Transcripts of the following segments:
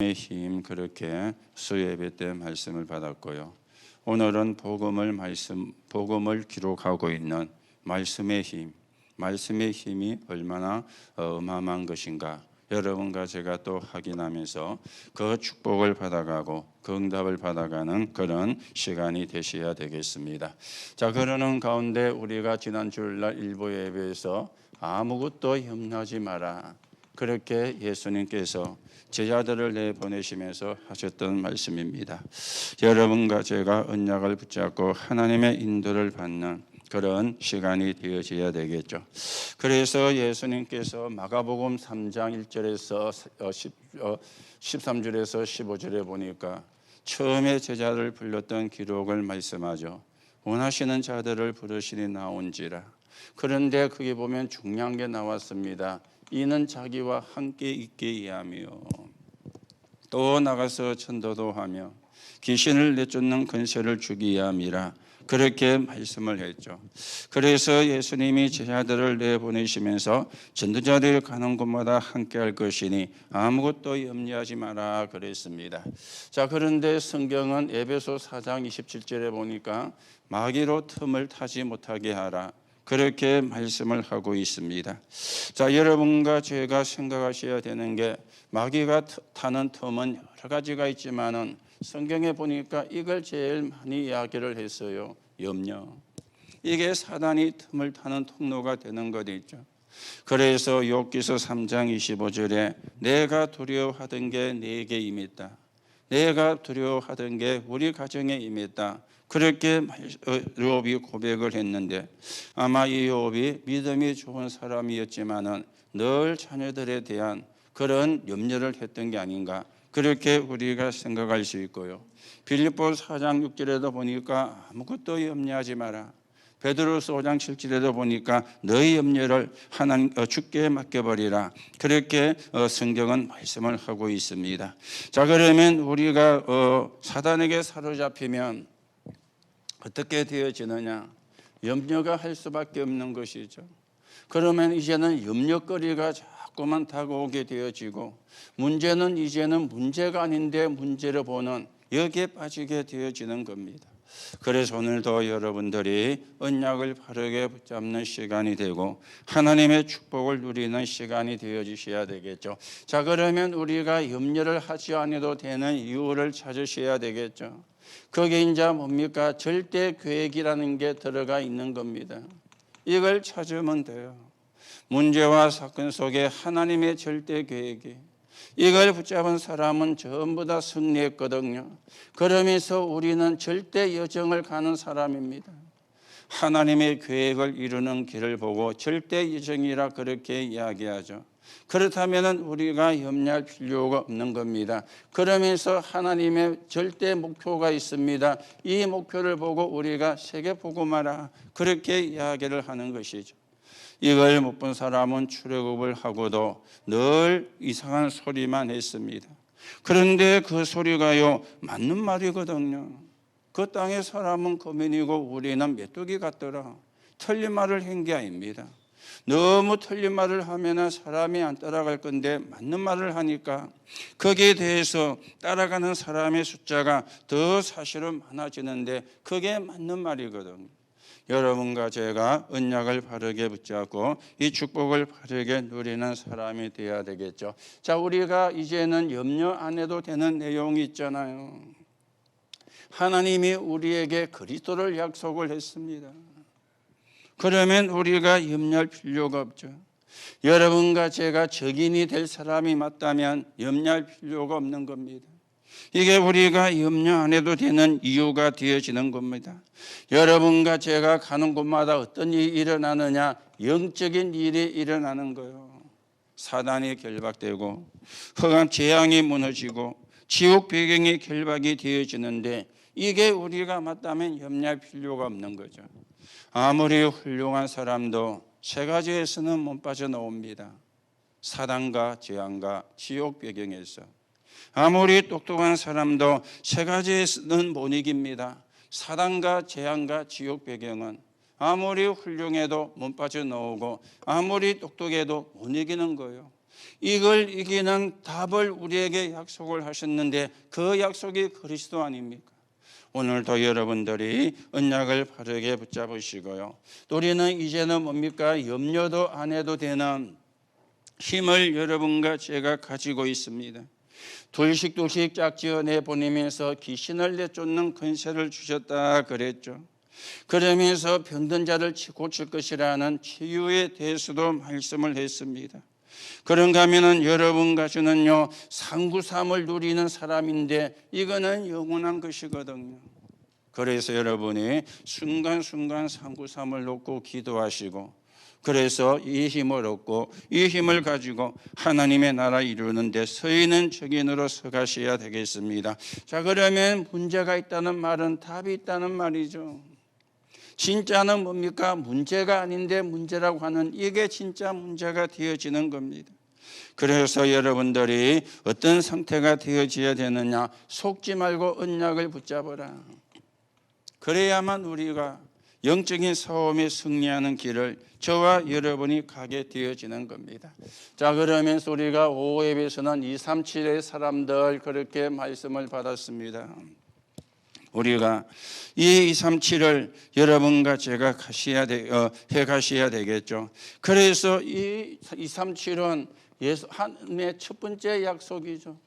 힘 그렇게 수예배 때 말씀을 받았고요. 오늘은 복음을 기록하고 있는 말씀의 힘이 얼마나 어마어마한 것인가 여러분과 제가 또 확인하면서 그 축복을 받아가고 그 응답을 받아가는 그런 시간이 되셔야 되겠습니다. 자, 그러는 가운데 우리가 지난 주일날 일부 예배에서 아무것도 염려하지 마라, 그렇게 예수님께서 제자들을 내보내시면서 하셨던 말씀입니다. 여러분과 제가 언약을 붙잡고 하나님의 인도를 받는 그런 시간이 되어져야 되겠죠. 그래서 예수님께서 마가복음 3장 1절에서 13절에서 15절에 보니까 처음에 제자를 불렀던 기록을 말씀하죠. 원하시는 자들을 부르시니 나온지라. 그런데 거기 보면 중요한 게 나왔습니다. 이는 자기와 함께 있게 위함이요, 또 나가서 전도도 하며 귀신을 내쫓는 권세를 주기 위함이라, 그렇게 말씀을 했죠. 그래서 예수님이 제자들을 내보내시면서 전도자들이 가는 곳마다 함께 할 것이니 아무것도 염려하지 마라 그랬습니다. 자, 그런데 성경은 에베소 4장 27절에 보니까 마귀로 틈을 타지 못하게 하라, 그렇게 말씀을 하고 있습니다. 자, 여러분과 제가 생각하셔야 되는 게 마귀가 타는 틈은 여러 가지가 있지만은 성경에 보니까 이걸 제일 많이 이야기를 했어요. 염려. 이게 사단이 틈을 타는 통로가 되는 것 있죠. 그래서 욥기서 3장 25절에 내가 두려워하던 게 내게 임했다, 내가 두려워하던 게 우리 가정에 임했다, 그렇게 욥이 고백을 했는데 아마 이 욥이 믿음이 좋은 사람이었지만은 늘 자녀들에 대한 그런 염려를 했던 게 아닌가, 그렇게 우리가 생각할 수 있고요. 빌립보서 4장 6절에도 보니까 아무것도 염려하지 마라. 베드로서 5장 7절에도 보니까 너희 염려를 하나님 주께 맡겨버리라, 그렇게 성경은 말씀을 하고 있습니다. 자, 그러면 우리가 사단에게 사로잡히면 어떻게 되어지느냐? 염려가 할 수밖에 없는 것이죠. 그러면 이제는 염려거리가 자꾸만 다가오게 되어지고 문제는 이제는 문제가 아닌데 문제를 보는 여기에 빠지게 되어지는 겁니다. 그래서 오늘도 여러분들이 언약을 바르게 붙잡는 시간이 되고 하나님의 축복을 누리는 시간이 되어지셔야 되겠죠. 자, 그러면 우리가 염려를 하지 않아도 되는 이유를 찾으셔야 되겠죠. 그게 이제 뭡니까? 절대 계획이라는 게 들어가 있는 겁니다. 이걸 찾으면 돼요. 문제와 사건 속에 하나님의 절대 계획이, 이걸 붙잡은 사람은 전부 다 승리했거든요. 그러면서 우리는 절대 여정을 가는 사람입니다. 하나님의 계획을 이루는 길을 보고 절대 여정이라 그렇게 이야기하죠. 그렇다면 우리가 염려할 필요가 없는 겁니다. 그러면서 하나님의 절대 목표가 있습니다. 이 목표를 보고 우리가 세계복음화라 그렇게 이야기를 하는 것이죠. 이걸 못 본 사람은 출애굽을 하고도 늘 이상한 소리만 했습니다. 그런데 그 소리가요 맞는 말이거든요. 그 땅의 사람은 거민이고 우리는 메뚜기 같더라. 틀린 말을 한 게 아닙니다. 너무 틀린 말을 하면 사람이 안 따라갈 건데 맞는 말을 하니까 거기에 대해서 따라가는 사람의 숫자가 더 사실은 많아지는데 그게 맞는 말이거든요. 여러분과 제가 언약을 바르게 붙잡고 이 축복을 바르게 누리는 사람이 되어야 되겠죠. 자, 우리가 이제는 염려 안 해도 되는 내용이 있잖아요. 하나님이 우리에게 그리스도를 약속을 했습니다. 그러면 우리가 염려할 필요가 없죠. 여러분과 제가 적인이 될 사람이 맞다면 염려할 필요가 없는 겁니다. 이게 우리가 염려 안 해도 되는 이유가 되어지는 겁니다. 여러분과 제가 가는 곳마다 어떤 일이 일어나느냐? 영적인 일이 일어나는 거예요. 사단이 결박되고 흑암 재앙이 무너지고 지옥 배경이 결박이 되어지는데 이게 우리가 맞다면 염려할 필요가 없는 거죠. 아무리 훌륭한 사람도 세 가지에서는 못 빠져나옵니다. 사단과 재앙과 지옥 배경에서. 아무리 똑똑한 사람도 세 가지에서는 못 이깁니다. 사단과 재앙과 지옥 배경은 아무리 훌륭해도 못 빠져나오고 아무리 똑똑해도 못 이기는 거예요. 이걸 이기는 답을 우리에게 약속을 하셨는데 그 약속이 그리스도 아닙니까? 오늘도 여러분들이 언약을 바르게 붙잡으시고요. 또 우리는 이제는 뭡니까? 염려도 안 해도 되는 힘을 여러분과 제가 가지고 있습니다. 둘씩 짝지어 내보내면서 귀신을 내쫓는 권세를 주셨다 그랬죠. 그러면서 병든 자를 고칠 것이라는 치유에 대해서도 말씀을 했습니다. 그런가 하면은 여러분과 저는요, 상구삼을 누리는 사람인데 이거는 영원한 것이거든요. 그래서 여러분이 순간순간 상구삼을 놓고 기도하시고, 그래서 이 힘을 얻고 이 힘을 가지고 하나님의 나라 이루는 데 서 있는 증인으로 서가셔야 되겠습니다. 자, 그러면 문제가 있다는 말은 답이 있다는 말이죠. 진짜는 뭡니까? 문제가 아닌데 문제라고 하는 이게 진짜 문제가 되어지는 겁니다. 그래서 여러분들이 어떤 상태가 되어져야 되느냐? 속지 말고 언약을 붙잡아라. 그래야만 우리가 영적인 싸움에 승리하는 길을 저와 여러분이 가게 되어지는 겁니다. 자, 그러면서 우리가 오후예배에서는 237의 사람들 그렇게 말씀을 받았습니다. 우리가 이 237을 여러분과 제가 해 가셔야 되겠죠. 그래서 이 237은 하나님의 첫 번째 약속이죠.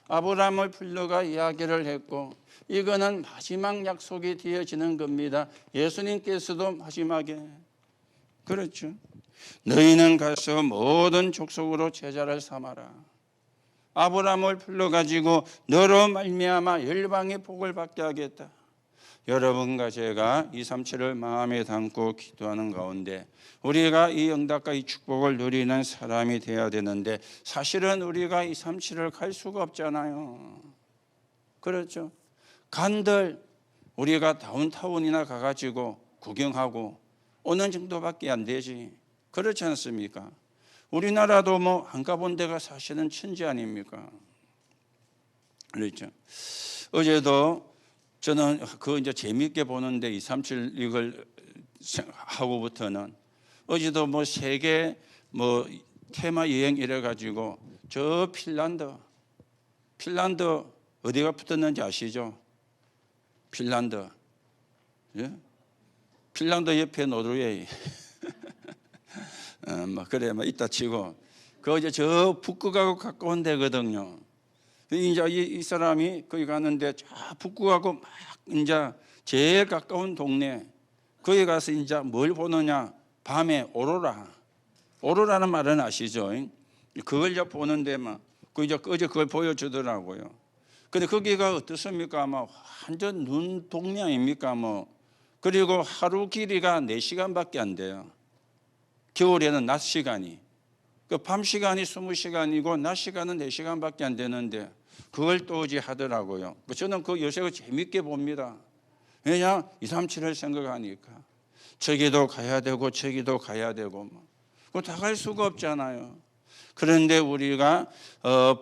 아브라함을 불러가 이야기를 했고 이거는 마지막 약속이 되어지는 겁니다. 예수님께서도 마지막에 그렇죠. 너희는 가서 모든 족속으로 제자를 삼아라. 아브라함을 불러가지고 너로 말미암아 열방의 복을 받게 하겠다. 여러분과 제가 237을 마음에 담고 기도하는 가운데 우리가 이 응답과 이 축복을 누리는 사람이 되어야 되는데 사실은 우리가 237을 갈 수가 없잖아요. 그렇죠. 간들 우리가 다운타운이나 가가지고 구경하고 오는 정도밖에 안 되지. 그렇지 않습니까? 우리나라도 뭐 안 가본 데가 사실은 천지 아닙니까? 그렇죠. 어제도 저는 그 이제 재미있게 보는데 237 이걸 하고부터는 어제도 뭐 세계 뭐 테마 여행 이래 가지고 저 핀란드 어디가 붙었는지 아시죠? 핀란드. 예? 핀란드 옆에 노르웨이. 뭐 그래 뭐 이따 치고 그 이제 저 북극하고 가까운 데거든요. 이제 이 사람이 거기 가는데 저 북극하고 막 이제 제일 가까운 동네 거기 가서 이제 뭘 보느냐? 밤에 오로라는 말은 아시죠? 그걸 이제 보는데 막 그 이제 어제 그걸 보여주더라고요. 근데 거기가 어떻습니까? 아마 완전 눈 동네 아닙니까? 뭐 그리고 하루 길이가 4시간밖에 안 돼요. 겨울에는 낮 시간이 그 밤 시간이 20시간이고 낮 시간은 4시간밖에 안 되는데 그걸 또 어제 하더라고요. 저는 그 요새 재밌게 봅니다. 왜냐? 237을 생각하니까 저기도 가야 되고 저기도 가야 되고 그거 다 갈 수가 없잖아요. 그런데 우리가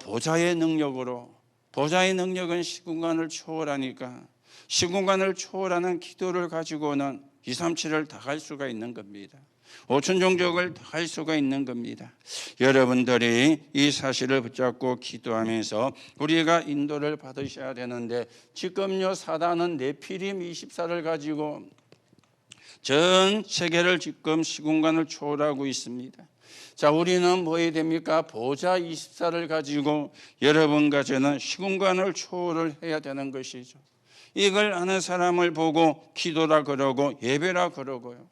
보좌의 능력으로 보좌의 능력은 시공간을 초월하니까 시공간을 초월하는 기도를 가지고는 237을 다 갈 수가 있는 겁니다. 5천 종족을 다 갈 수가 있는 겁니다. 여러분들이 이 사실을 붙잡고 기도하면서 우리가 인도를 받으셔야 되는데 지금요 사단은 네피림 24를 가지고 전 세계를 지금 시공간을 초월하고 있습니다. 자, 우리는 뭐 해야 됩니까? 보좌 24를 가지고 여러분과 저는 시공간을 초월을 해야 되는 것이죠. 이걸 아는 사람을 보고 기도라 그러고 예배라 그러고요.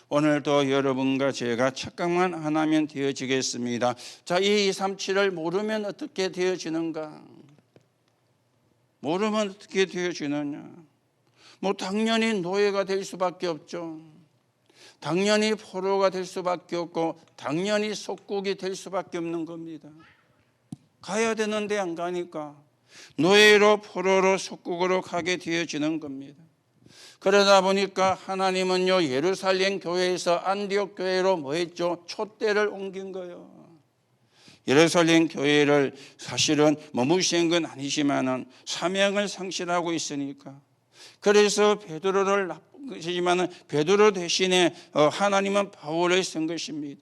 오늘도 여러분과 제가 착각만 안 하면 되어지겠습니다. 자, 이 237을 모르면 어떻게 되어지는가? 모르면 어떻게 되어지느냐? 뭐 당연히 노예가 될 수밖에 없죠. 당연히 포로가 될 수밖에 없고 당연히 속국이 될 수밖에 없는 겁니다. 가야 되는데 안 가니까 노예로 포로로 속국으로 가게 되어지는 겁니다. 그러다 보니까 하나님은요 예루살렘 교회에서 안디옥 교회로 뭐 했죠? 촛대를 옮긴 거예요. 예루살렘 교회를 사실은 무시한 건 아니지만은 사명을 상실하고 있으니까 그래서 베드로를 것이지만 베드로 대신에 하나님은 바울을 쓴 것입니다.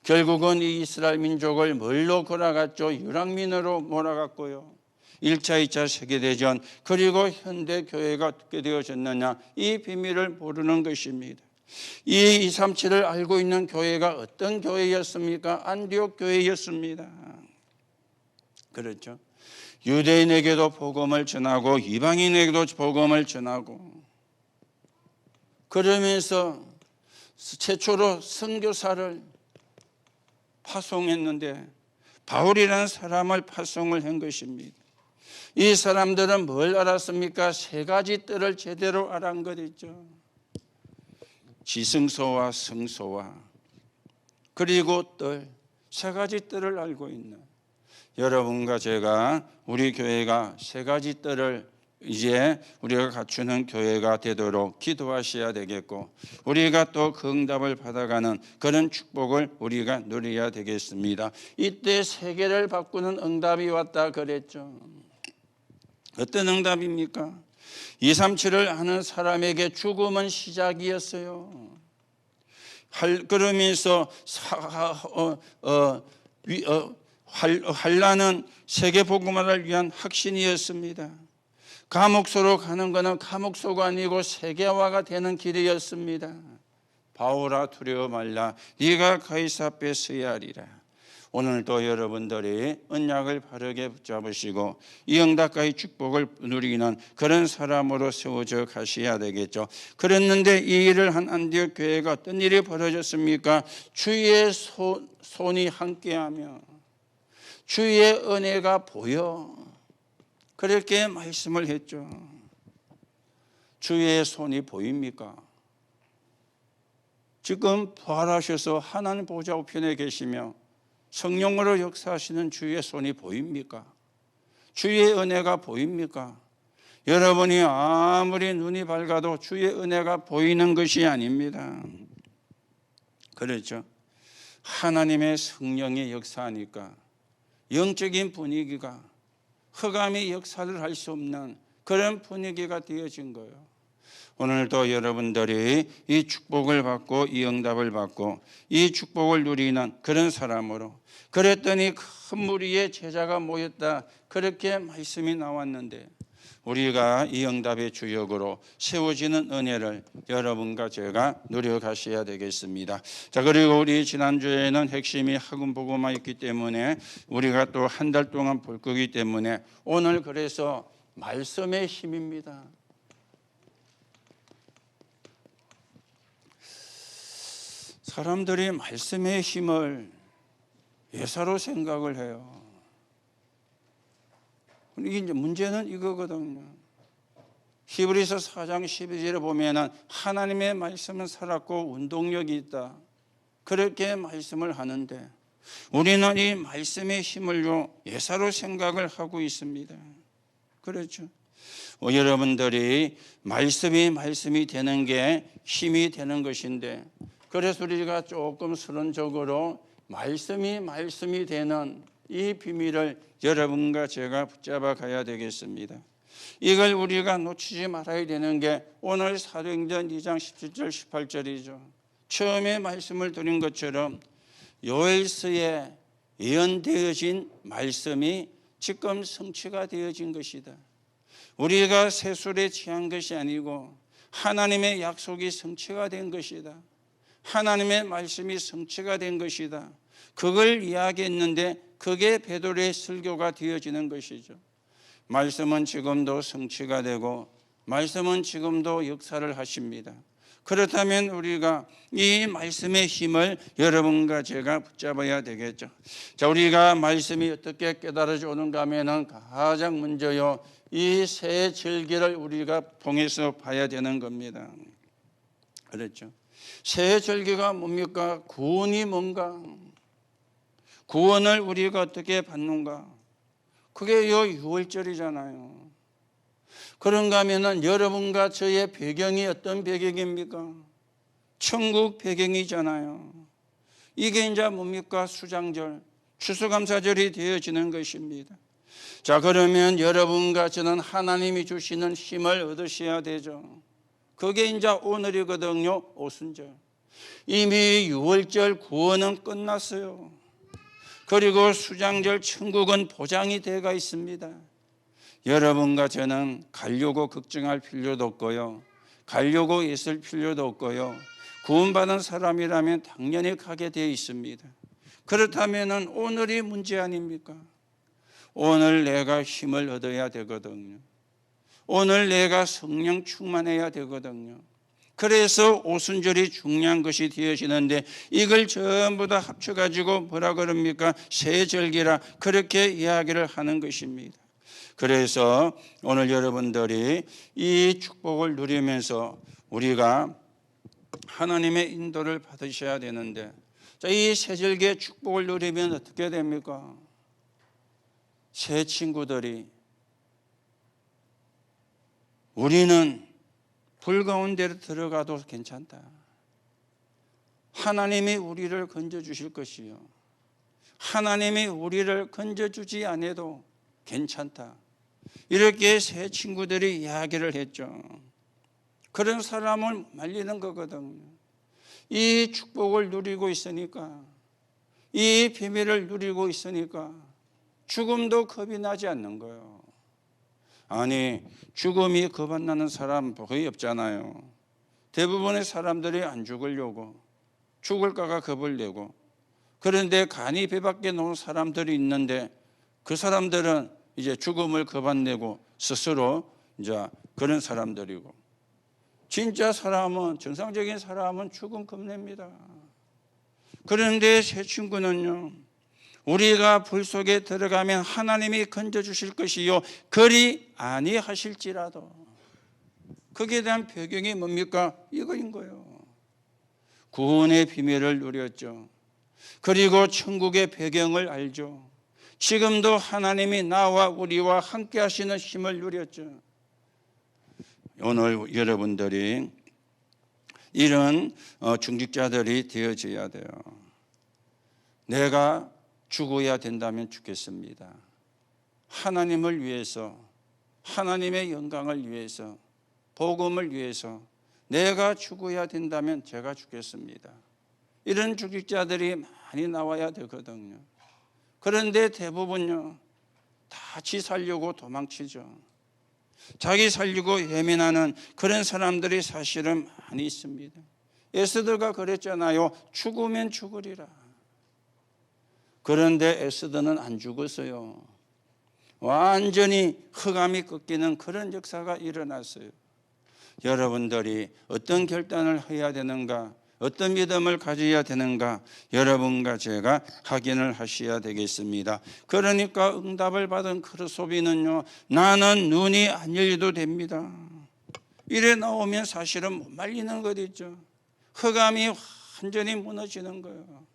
결국은 이 이스라엘 민족을 뭘로 몰아갔죠? 유랑민으로 몰아갔고요. 1차, 2차 세계대전 그리고 현대 교회가 어떻게 되어졌느냐, 이 비밀을 모르는 것입니다. 이 237을 알고 있는 교회가 어떤 교회였습니까? 안디옥 교회였습니다. 그렇죠. 유대인에게도 복음을 전하고 이방인에게도 복음을 전하고, 그러면서 최초로 선교사를 파송했는데 바울이라는 사람을 파송을 한 것입니다. 이 사람들은 뭘 알았습니까? 세 가지 뜰을 제대로 알은 것 있죠. 지성소와 성소와 그리고 뜰, 세 가지 뜰을 알고 있는 여러분과 제가, 우리 교회가 세 가지 뜰을 이제 우리가 갖추는 교회가 되도록 기도하셔야 되겠고, 우리가 또 그 응답을 받아가는 그런 축복을 우리가 누려야 되겠습니다. 이때 세계를 바꾸는 응답이 왔다 그랬죠. 어떤 응답입니까? 237을 아는 사람에게 죽음은 시작이었어요. 그러면서 환난은 세계 복음화를 위한 확신이었습니다. 감옥소로 가는 것은 감옥소가 아니고 세계화가 되는 길이었습니다. 바울아 두려워 말라, 네가 가이사 앞에 서야 하리라. 오늘도 여러분들이 언약을 바르게 붙잡으시고 이 응답과의 축복을 누리는 그런 사람으로 세워져 가셔야 되겠죠. 그랬는데 이 일을 한 안디옥 교회가 어떤 일이 벌어졌습니까? 주의 손이 함께하며 주의 은혜가 보여, 그렇게 말씀을 했죠. 주의 손이 보입니까? 지금 부활하셔서 하나님 보좌 우편에 계시며 성령으로 역사하시는 주의 손이 보입니까? 주의 은혜가 보입니까? 여러분이 아무리 눈이 밝아도 주의 은혜가 보이는 것이 아닙니다. 그렇죠? 하나님의 성령이 역사하니까 영적인 분위기가, 흑암이 역사를 할 수 없는 그런 분위기가 되어진 거예요. 오늘도 여러분들이 이 축복을 받고 이 응답을 받고 이 축복을 누리는 그런 사람으로, 그랬더니 큰 무리의 제자가 모였다, 그렇게 말씀이 나왔는데 우리가 이 응답의 주역으로 세워지는 은혜를 여러분과 제가 누려가셔야 되겠습니다. 자, 그리고 우리 지난주에는 핵심이 학원 복음화였기 때문에 우리가 또 한 달 동안 볼 거기 때문에 오늘 그래서 말씀의 힘입니다. 사람들이 말씀의 힘을 예사로 생각을 해요. 이제 문제는 이거거든요. 히브리서 4장 12절에 보면은 하나님의 말씀은 살았고 운동력이 있다, 그렇게 말씀을 하는데 우리는 이 말씀의 힘을요 예사로 생각을 하고 있습니다. 그렇죠. 여러분들이 말씀이 되는 게 힘이 되는 것인데, 그래서 우리가 조금 서론적으로 말씀이 되는 이 비밀을 여러분과 제가 붙잡아 가야 되겠습니다. 이걸 우리가 놓치지 말아야 되는 게 오늘 사도행전 2장 17절 18절이죠. 처음에 말씀을 드린 것처럼 요엘서에 예언되어진 말씀이 지금 성취가 되어진 것이다. 우리가 세술에 취한 것이 아니고 하나님의 약속이 성취가 된 것이다. 하나님의 말씀이 성취가 된 것이다. 그걸 이야기했는데 그게 베드로의 설교가 되어지는 것이죠. 말씀은 지금도 성취가 되고 말씀은 지금도 역사를 하십니다. 그렇다면 우리가 이 말씀의 힘을 여러분과 제가 붙잡아야 되겠죠. 자, 우리가 말씀이 어떻게 깨달아져 오는가 하면은 가장 먼저요, 이 새 절기를 우리가 통해서 봐야 되는 겁니다. 그렇죠. 새 절기가 뭡니까? 구원이 뭔가? 구원을 우리가 어떻게 받는가? 그게 요 6월절이잖아요. 그런가 하면은 여러분과 저의 배경이 어떤 배경입니까? 천국 배경이잖아요. 이게 이제 뭡니까? 수장절, 추수감사절이 되어지는 것입니다. 자, 그러면 여러분과 저는 하나님이 주시는 힘을 얻으셔야 되죠. 그게 이제 오늘이거든요. 오순절. 이미 6월절 구원은 끝났어요. 그리고 수장절 천국은 보장이 되어 있습니다. 여러분과 저는 가려고 걱정할 필요도 없고요, 가려고 있을 필요도 없고요, 구원받은 사람이라면 당연히 가게 되어 있습니다. 그렇다면 오늘이 문제 아닙니까? 오늘 내가 힘을 얻어야 되거든요. 오늘 내가 성령 충만해야 되거든요. 그래서 오순절이 중요한 것이 되어지는데, 이걸 전부 다 합쳐가지고 뭐라 그럽니까? 세절기라 그렇게 이야기를 하는 것입니다. 그래서 오늘 여러분들이 이 축복을 누리면서 우리가 하나님의 인도를 받으셔야 되는데, 이 세절기의 축복을 누리면 어떻게 됩니까? 새 친구들이 우리는 불 가운데로 들어가도 괜찮다, 하나님이 우리를 건져주실 것이요, 하나님이 우리를 건져주지 않아도 괜찮다, 이렇게 새 친구들이 이야기를 했죠. 그런 사람을 말리는 거거든요. 이 축복을 누리고 있으니까, 이 비밀을 누리고 있으니까 죽음도 겁이 나지 않는 거예요. 아니, 죽음이 겁 안 나는 사람 거의 없잖아요. 대부분의 사람들이 안 죽으려고, 죽을까가 겁을 내고, 그런데 간이 배 밖에 놓은 사람들이 있는데, 그 사람들은 이제 죽음을 겁 안 내고 스스로 이제 그런 사람들이고, 진짜 사람은, 정상적인 사람은 죽음 겁냅니다. 그런데 새 친구는요, 우리가 불 속에 들어가면 하나님이 건져주실 것이요, 그리 아니하실지라도. 거기에 대한 배경이 뭡니까? 이거인 거예요. 구원의 비밀을 누렸죠. 그리고 천국의 배경을 알죠. 지금도 하나님이 나와 우리와 함께 하시는 힘을 누렸죠. 오늘 여러분들이 이런 중직자들이 되어져야 돼요. 내가 죽어야 된다면 죽겠습니다. 하나님을 위해서, 하나님의 영광을 위해서, 복음을 위해서 내가 죽어야 된다면 제가 죽겠습니다. 이런 중직자들이 많이 나와야 되거든요. 그런데 대부분요, 다 지 살려고 도망치죠. 자기 살려고 예민하는 그런 사람들이 사실은 많이 있습니다. 에스더가 그랬잖아요. 죽으면 죽으리라. 그런데 에스더는 안 죽었어요. 완전히 흑암이 꺾이는 그런 역사가 일어났어요. 여러분들이 어떤 결단을 해야 되는가, 어떤 믿음을 가져야 되는가, 여러분과 제가 확인을 하셔야 되겠습니다. 그러니까 응답을 받은 크르소비는요, 나는 눈이 안 열려도 됩니다, 이래 나오면 사실은 못 말리는 것 있죠. 흑암이 완전히 무너지는 거예요.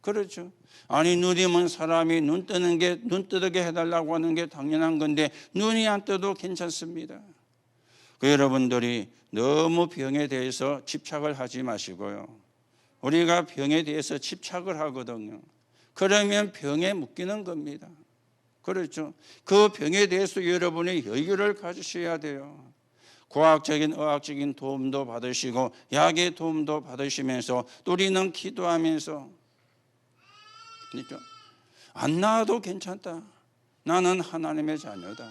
그렇죠. 아니, 눈이 먼 사람이 눈 뜨게 해달라고 하는 게 당연한 건데, 눈이 안 떠도 괜찮습니다. 여러분들이 너무 병에 대해서 집착을 하지 마시고요. 우리가 병에 대해서 집착을 하거든요. 그러면 병에 묶이는 겁니다. 그렇죠. 그 병에 대해서 여러분이 여유를 가지셔야 돼요. 과학적인, 의학적인 도움도 받으시고 약의 도움도 받으시면서, 우리는 기도하면서, 그렇죠? 안 나아도 괜찮다, 나는 하나님의 자녀다.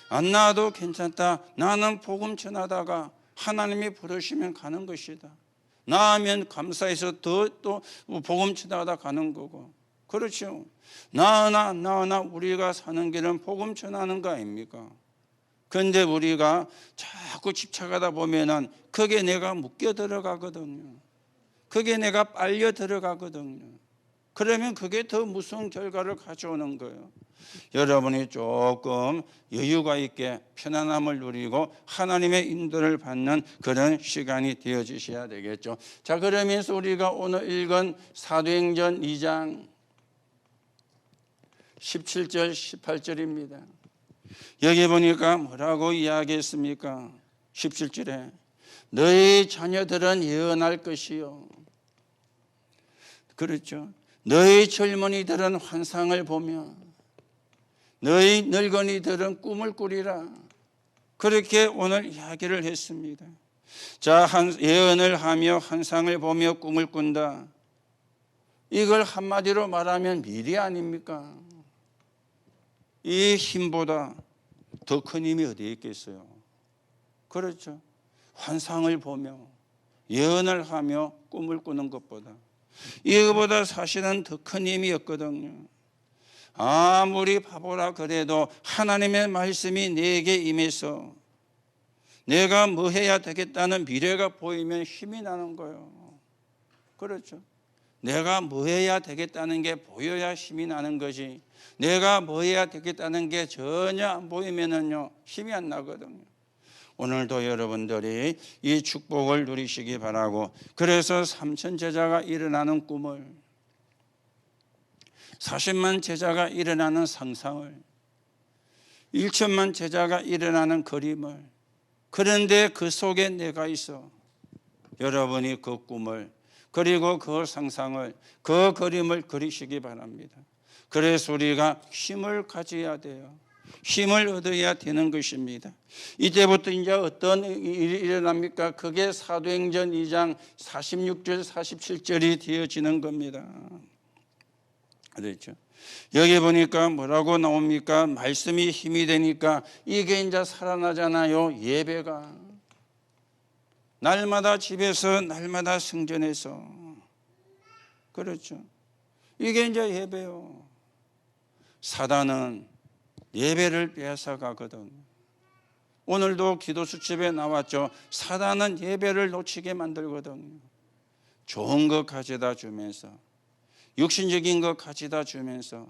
안 나아도 괜찮다, 나는 복음 전하다가 하나님이 부르시면 가는 것이다. 나으면 감사해서 또 복음 전하다 가는 거고. 그렇죠. 나으나 안 나으나 우리가 사는 길은 복음 전하는 거 아닙니까? 그런데 우리가 자꾸 집착하다 보면은 그게 내가 묶여 들어가거든요. 그게 내가 빨려 들어가거든요. 그러면 그게 더 무서운 결과를 가져오는 거예요. 여러분이 조금 여유가 있게 편안함을 누리고 하나님의 인도를 받는 그런 시간이 되어지셔야 되겠죠. 자, 그러면서 우리가 오늘 읽은 사도행전 2장 17절 18절입니다. 여기 보니까 뭐라고 이야기했습니까? 17절에 너희 자녀들은 예언할 것이요, 그렇죠. 너희 젊은이들은 환상을 보며 너희 늙은이들은 꿈을 꾸리라. 그렇게 오늘 이야기를 했습니다. 자, 예언을 하며 환상을 보며 꿈을 꾼다. 이걸 한마디로 말하면 미리 아닙니까? 이 힘보다 더 큰 힘이 어디에 있겠어요? 그렇죠. 환상을 보며 예언을 하며 꿈을 꾸는 것보다, 이거보다 사실은 더 큰 힘이 없거든요. 아무리 바보라 그래도 하나님의 말씀이 내게 임해서 내가 뭐 해야 되겠다는 미래가 보이면 힘이 나는 거예요. 그렇죠. 내가 뭐 해야 되겠다는 게 보여야 힘이 나는 거지, 내가 뭐 해야 되겠다는 게 전혀 안 보이면은요 힘이 안 나거든요. 오늘도 여러분들이 이 축복을 누리시기 바라고, 그래서 3천 제자가 일어나는 꿈을, 40만 제자가 일어나는 상상을, 1천만 제자가 일어나는 그림을, 그런데 그 속에 내가 있어 여러분이 그 꿈을 그리고 그 상상을, 그 그림을 그리시기 바랍니다. 그래서 우리가 힘을 가져야 돼요. 힘을 얻어야 되는 것입니다. 이때부터 이제 어떤 일이 일어납니까? 그게 사도행전 2장 46절 47절이 되어지는 겁니다. 그렇죠. 여기 보니까 뭐라고 나옵니까? 말씀이 힘이 되니까 이게 이제 살아나잖아요. 예배가 날마다 집에서 날마다 성전에서, 그렇죠. 이게 이제 예배요. 사단은 예배를 빼앗아 가거든. 오늘도 기도 수첩에 나왔죠. 사단은 예배를 놓치게 만들거든요. 좋은 것 가져다 주면서, 육신적인 것 가져다 주면서,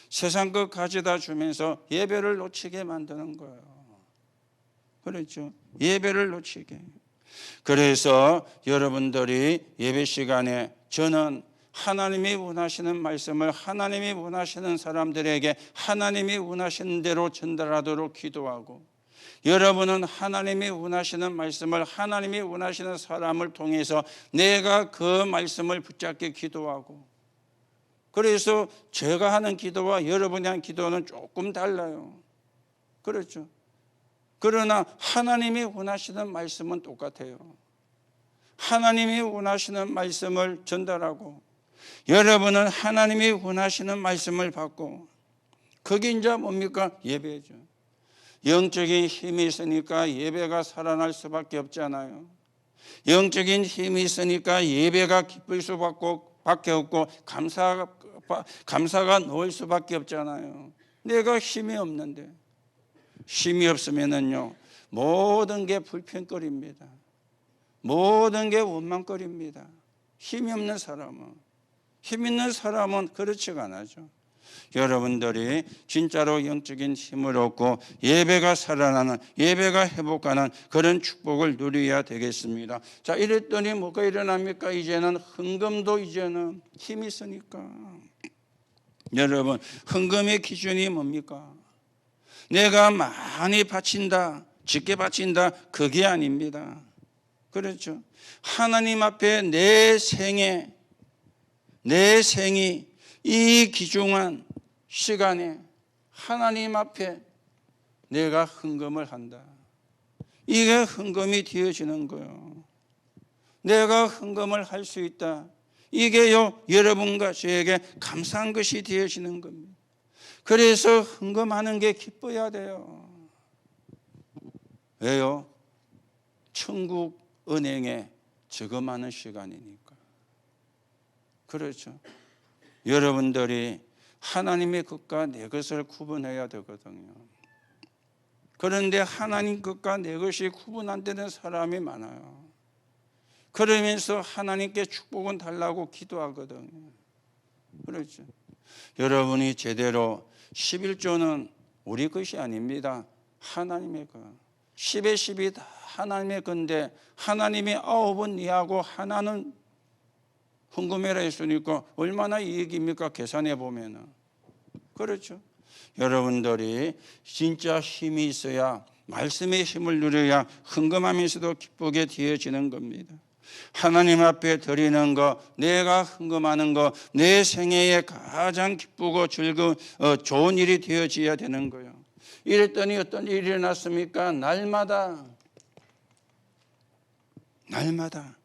세상 것 가져다 주면서 예배를 놓치게 만드는 거예요. 그렇죠. 예배를 놓치게. 그래서 여러분들이 예배 시간에 저는 하나님이 원하시는 말씀을 하나님이 원하시는 사람들에게 하나님이 원하시는 대로 전달하도록 기도하고, 여러분은 하나님이 원하시는 말씀을 하나님이 원하시는 사람을 통해서 내가 그 말씀을 붙잡게 기도하고, 그래서 제가 하는 기도와 여러분이 하는 기도는 조금 달라요. 그렇죠. 그러나 하나님이 원하시는 말씀은 똑같아요. 하나님이 원하시는 말씀을 전달하고, 여러분은 하나님이 원하시는 말씀을 받고, 그게 이제 뭡니까? 예배죠. 영적인 힘이 있으니까 예배가 살아날 수밖에 없잖아요. 영적인 힘이 있으니까 예배가 기쁠 수밖에 없고 감사가 놓일 수밖에 없잖아요. 내가 힘이 없는데, 힘이 없으면은요 모든 게 불평거립니다. 모든 게 원망거립니다. 힘이 없는 사람은, 힘 있는 사람은 그렇지가 않아죠. 여러분들이 진짜로 영적인 힘을 얻고 예배가 살아나는, 예배가 회복하는 그런 축복을 누려야 되겠습니다. 자, 이랬더니 뭐가 일어납니까? 이제는 헌금도 이제는 힘이 있으니까. 여러분, 헌금의 기준이 뭡니까? 내가 많이 바친다, 적게 바친다, 그게 아닙니다. 그렇죠. 하나님 앞에 내 생이 이 귀중한 시간에 하나님 앞에 내가 헌금을 한다. 이게 헌금이 되어지는 거예요. 내가 헌금을 할 수 있다. 이게요 여러분과 저에게 감사한 것이 되어지는 겁니다. 그래서 헌금하는 게 기뻐야 돼요. 왜요? 천국 은행에 저금하는 시간이니까. 그렇죠. 여러분들이 하나님의 것과 내 것을 구분해야 되거든요. 그런데 하나님 것과 내 것이 구분 안 되는 사람이 많아요. 그러면서 하나님께 축복은 달라고 기도하거든요. 그렇죠. 여러분이 제대로 11조는 우리 것이 아닙니다. 하나님의 것. 10의 10이 다 하나님의 건데 하나님이 9은 이하고 하나는 헌금해라 했으니까 얼마나 이익입니까? 계산해 보면은. 그렇죠. 여러분들이 진짜 힘이 있어야, 말씀의 힘을 누려야 헌금하면서도 기쁘게 되어지는 겁니다. 하나님 앞에 드리는 거, 내가 헌금하는 거, 내 생애에 가장 기쁘고 즐거운 좋은 일이 되어져야 되는 거예요. 이랬더니 어떤 일이 일어났습니까? 날마다 날마다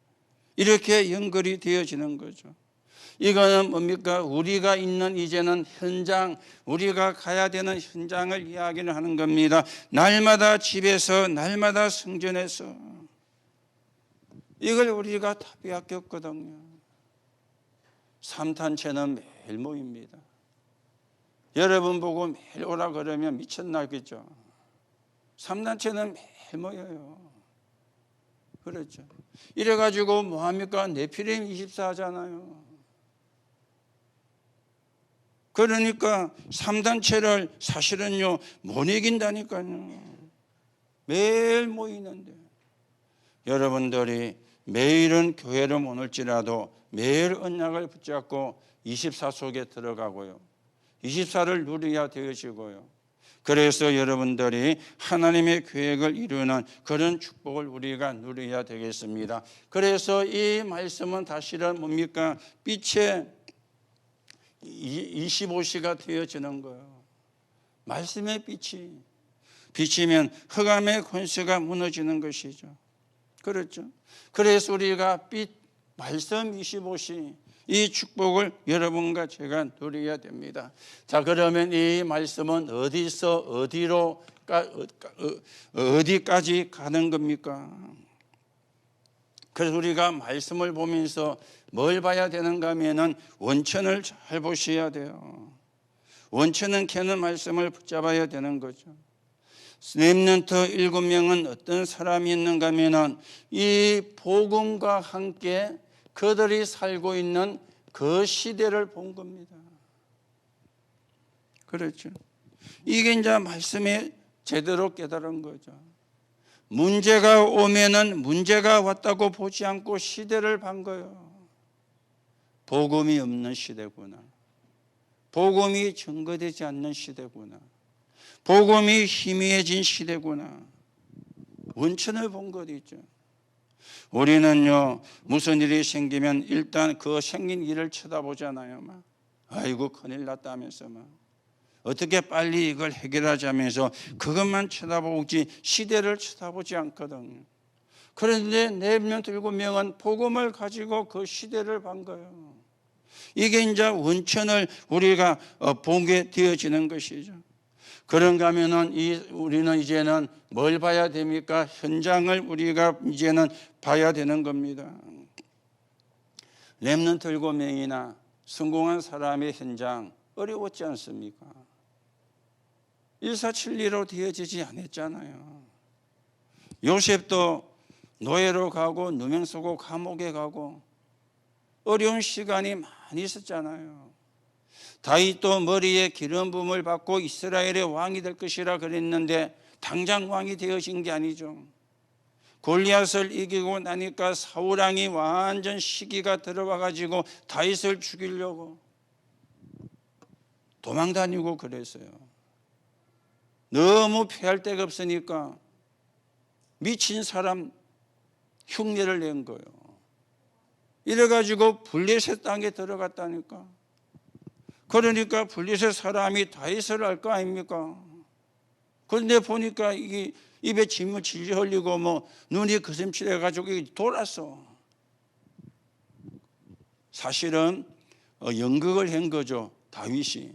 이렇게 연결이 되어지는 거죠. 이거는 뭡니까? 우리가 있는 이제는 현장, 우리가 가야 되는 현장을 이야기를 하는 겁니다. 날마다 집에서, 날마다 성전에서. 이걸 우리가 다 빼앗겼거든요. 삼탄체는 매일 모입니다. 여러분 보고 매일 오라 그러면 미쳤나겠죠. 삼탄체는 매일 모여요. 그렇죠. 이래가지고 뭐합니까? 네피림 24하잖아요. 그러니까 3단체를 사실은요 못 이긴다니까요. 매일 모이는데 여러분들이 매일은 교회를 못 올지라도 매일 언약을 붙잡고 24 속에 들어가고요. 24를 누려야 되어지고요. 그래서 여러분들이 하나님의 계획을 이루는 그런 축복을 우리가 누려야 되겠습니다. 그래서 이 말씀은 사실은 뭡니까? 빛의 25시가 되어지는 거예요. 말씀의 빛이 비치면 흑암의 권세가 무너지는 것이죠. 그렇죠. 그래서 우리가 빛 말씀 25시 이 축복을 여러분과 제가 누려야 됩니다. 자, 그러면 이 말씀은 어디서 어디로 어디까지 가는 겁니까? 그래서 우리가 말씀을 보면서 뭘 봐야 되는가 하면은 원천을 잘 보셔야 돼요. 원천은 걔는 말씀을 붙잡아야 되는 거죠. 렘넌트 7명은 어떤 사람이 있는가 하면은 이 복음과 함께 그들이 살고 있는 그 시대를 본 겁니다. 그렇죠. 이게 이제 말씀에 제대로 깨달은 거죠. 문제가 오면은 문제가 왔다고 보지 않고 시대를 본 거예요. 복음이 없는 시대구나. 복음이 증거되지 않는 시대구나. 복음이 희미해진 시대구나. 원천을 본 것이죠. 우리는요 무슨 일이 생기면 일단 그 생긴 일을 쳐다보잖아요. 막 아이고 큰일 났다면서 막 어떻게 빨리 이걸 해결하자면서 그것만 쳐다보지 시대를 쳐다보지 않거든요. 그런데 렘넌트 7명은 복음을 가지고 그 시대를 본 거예요. 이게 이제 원천을 우리가 보게 되어지는 것이죠. 그런가 하면은 우리는 이제는 뭘 봐야 됩니까? 현장을 우리가 이제는 봐야 되는 겁니다. 렘넌트 7명이나 성공한 사람의 현장 어려웠지 않습니까? 1472로 되어지지 않았잖아요. 요셉도 노예로 가고 누명 쓰고 감옥에 가고 어려운 시간이 많이 있었잖아요. 다윗도 머리에 기름 부음을 받고 이스라엘의 왕이 될 것이라 그랬는데 당장 왕이 되어진 게 아니죠. 골리앗을 이기고 나니까 사울 왕이 완전 시기가 들어와 가지고 다윗을 죽이려고 도망다니고 그랬어요. 너무 피할 데가 없으니까 미친 사람 흉내를 낸 거예요. 이래가지고 블레셋 땅에 들어갔다니까. 그러니까 블레셋 사람이 다윗을 알 거 아닙니까? 그런데 보니까 이게 입에 침을 질질 흘리고 뭐 눈이 거슴칠해가지고 돌았어. 사실은 연극을 한 거죠. 다윗이.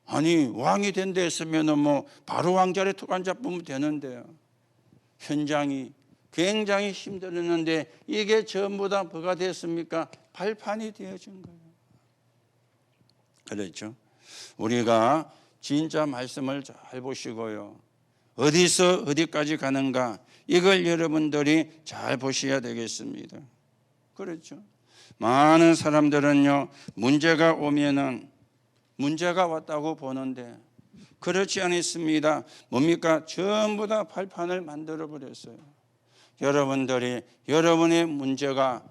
아니 왕이 된다 했으면은 뭐 바로 왕자리에 툭 앉아보면 되는데요. 현장이 굉장히 힘들었는데 이게 전부 다 뭐가 됐습니까? 발판이 되어진 거예요. 그렇죠. 우리가 진짜 말씀을 잘 보시고요. 어디서 어디까지 가는가 이걸 여러분들이 잘 보셔야 되겠습니다. 그렇죠. 많은 사람들은요 문제가 오면은 문제가 왔다고 보는데 그렇지 않습니다. 뭡니까? 전부 다 발판을 만들어 버렸어요. 여러분들이 여러분의 문제가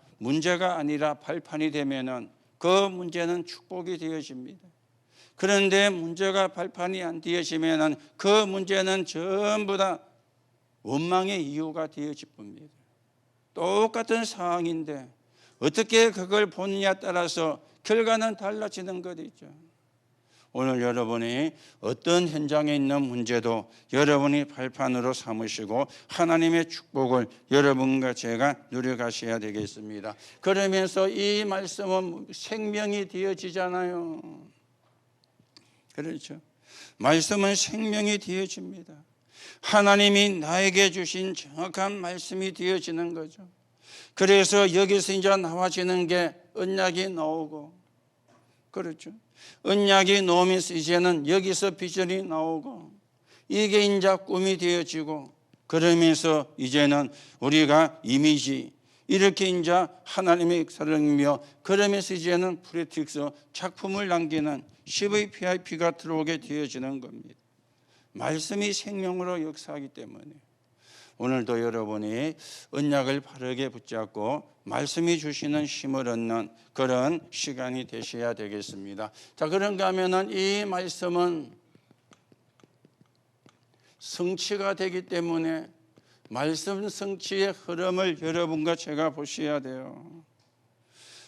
아니라 발판이 되면은 그 문제는 축복이 되어집니다. 그런데 문제가 발판이 안 되어지면은 그 문제는 전부 다 원망의 이유가 되어질 겁니다. 똑같은 상황인데 어떻게 그걸 보느냐에 따라서 결과는 달라지는 것이죠. 오늘 여러분이 어떤 현장에 있는 문제도 여러분이 발판으로 삼으시고 하나님의 축복을 여러분과 제가 누려가셔야 되겠습니다. 그러면서 이 말씀은 생명이 되어지잖아요. 그렇죠? 말씀은 생명이 되어집니다. 하나님이 나에게 주신 정확한 말씀이 되어지는 거죠. 그래서 여기서 이제 나와지는 게 언약이 나오고, 그렇죠? 언약이 나오면서 이제는 여기서 비전이 나오고, 이게 이제 꿈이 되어지고, 그러면서 이제는 우리가 이미지, 이렇게 이제 하나님의 역사를 믿며, 그러면서 이제는 프레틱스 작품을 남기는 CVPIP가 들어오게 되어지는 겁니다. 말씀이 생명으로 역사하기 때문에 오늘도 여러분이 언약을 바르게 붙잡고 말씀이 주시는 힘을 얻는 그런 시간이 되셔야 되겠습니다. 자, 그런가 하면은 이 말씀은 성취가 되기 때문에 말씀 성취의 흐름을 여러분과 제가 보셔야 돼요.